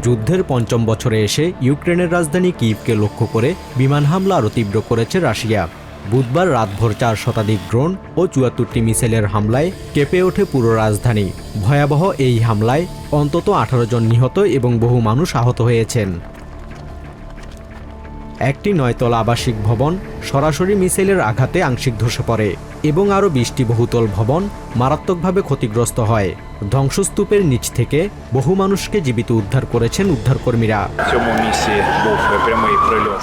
যুদ্ধের পঞ্চম বছরে এসে ইউক্রেনের রাজধানী কিয়েভকে লক্ষ্য করে বিমান হামলা আরও তীব্র করেছে রাশিয়া। বুধবার রাতভর 4 শতাধিক ড্রোন ও 74টি মিসাইলের হামলায় কেঁপে ওঠে পুরো রাজধানী। ভয়াবহ এই হামলায় অন্তত 18 জন নিহত এবং বহু মানুষ আহত হয়েছেন। একটি 9তলা আবাসিক ভবন সরাসরি মিসাইলের আঘাতে আংশিক ধসে পড়ে এবং আরও 20টি বহুতল ভবন মারাত্মকভাবে ক্ষতিগ্রস্ত হয়। ধ্বংসস্তূপের নিচ থেকে বহু মানুষকে জীবিত উদ্ধার করেছেন উদ্ধারকর্মীরা।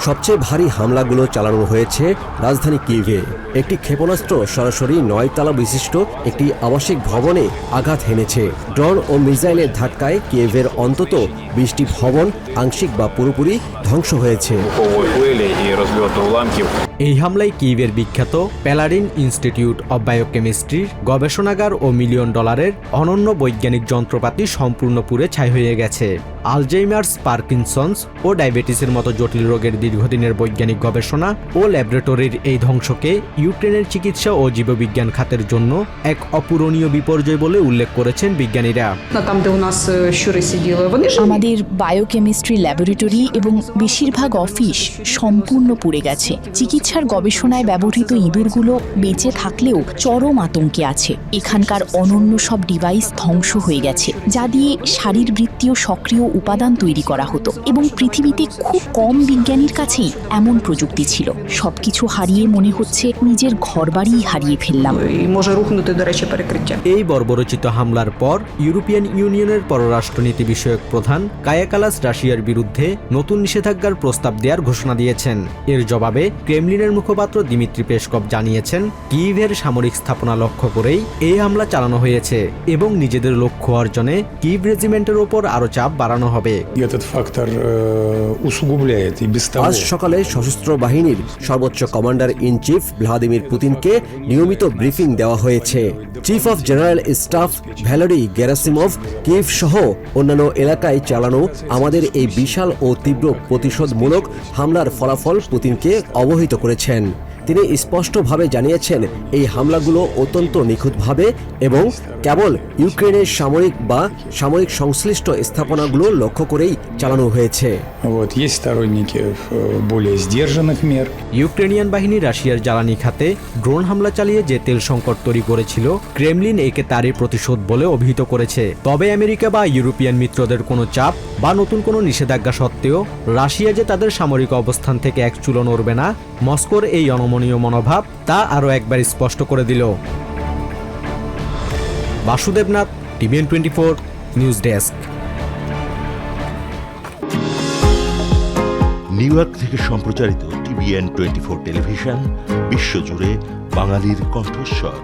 সবচেয়ে ভারী হামলাগুলো চালানো হয়েছে রাজধানী কিয়েভে। একটি ক্ষেপণাস্ত্র সরাসরি 9 তলা বিশিষ্ট একটি আবাসিক ভবনে আঘাত হেনেছে। ড্রোন ও মিসাইলের ধাক্কায় কিয়েভের অন্তত 20টি ভবন আংশিক বা পুরোপুরি ধ্বংস হয়েছে। এই হামলায় কিয়েভের বিখ্যাত প্যালাডিন ইনস্টিটিউট অব বায়োকেমিস্ট্রির গবেষণাগার ও $1 মিলিয়ন অনন্য বৈজ্ঞানিক যন্ত্রপাতি সম্পূর্ণ পুড়ে ছাই হয়ে গেছে। আলজাইমার্স, পার্কিনসন্স ও ডায়াবেটিসের মতো জটিল রোগের দীর্ঘদিনের বৈজ্ঞানিক গবেষণা ও ল্যাবরেটরির এই ধ্বংসকে ইউক্রেনের চিকিৎসা ও জীববিজ্ঞান খাতের জন্য এক অপূরণীয় বিপর্যয় বলে উল্লেখ করেছেন বিজ্ঞানীরা। আমাদের বায়োকেমিস্ট্রি ল্যাবরেটরি এবং বেশিরভাগ অফিস সম্পূর্ণ পুড়ে গেছে। চিকিৎসার গবেষণায় ব্যবহৃত ইঁদুরগুলো বেঁচে থাকলেও চরম আতঙ্কে আছে। এখানকার অনন্য সব ডিভাইস ধ্বংস হয়ে গেছে, যা দিয়ে শারীরবৃত্তীয় সক্রিয় উপাদান তৈরি করা হতো এবং পৃথিবীতে খুব কম বিজ্ঞানীর কাছেই এমন প্রযুক্তি ছিল। সবকিছু হারিয়ে মনে হচ্ছে নিজের ঘরবাড়িই হারিয়ে ফেললাম। এই বর্বরচিত হামলার পর ইউরোপিয়ান ইউনিয়নের পররাষ্ট্রনীতি বিষয়ক প্রধান কায়া কালাস রাশিয়ার বিরুদ্ধে নতুন নিষেধাজ্ঞার প্রস্তাব দেওয়ার ঘোষণা দিয়েছেন। এর জবাবে ক্রেমলিনের মুখপাত্র দিমিত্রি পেসকভ জানিয়েছেন, কিয়েভের সামরিক স্থাপনা লক্ষ্য করেই এই হামলা চালানো হয়েছে এবং নিজেদের লক্ষ্য অর্জনে কিয়েভ রেজিমেন্টের ওপর আরও চাপ বাড়ানো হবে। আজ সকালে সশস্ত্র বাহিনীর সর্বোচ্চ কমান্ডার ইন চিফ ভ্লাদিমির পুতিনকে নিয়মিত ব্রিফিং দেওয়া হয়েছে। Chief of general staff Valery Gerasimov Kyiv সহ অন্যান্য এলাকায় চালানো আমাদের এই বিশাল ও তীব্র প্রতিশোধমূলক হামলার ফলাফল পুতিনকে অবহিত করেছেন। তিনি স্পষ্টভাবে জানিয়েছেন, এই হামলাগুলো অত্যন্ত নিখুঁতভাবে এবং কেবল ইউক্রেনের সামরিক সংশ্লিষ্ট স্থাপনাগুলো লক্ষ্য করেই চালানো হয়েছে। ইউক্রেনিয়ান বাহিনী রাশিয়ার জ্বালানি খাতে ড্রোন হামলা চালিয়ে যে তেল সংকট তৈরি করেছিল, ক্রেমলিন একে তারই প্রতিশোধ বলে অভিহিত করেছে। তবে আমেরিকা বা ইউরোপিয়ান মিত্রদের কোনো চাপ বা নতুন কোনো নিষেধাজ্ঞা সত্ত্বেও রাশিয়া যে তাদের সামরিক অবস্থান থেকে এক চুলো নড়বে না, মস্কোর এই অনমনীয় মনোভাব তা আরও একবার স্পষ্ট করে দিল। Basudevnath, TVN 24 news desk. New York থেকে সম্প্রচারিত টিভিএন 24 টেলিভিশন বিশ্বজুড়ে বাঙালির কণ্ঠস্বর।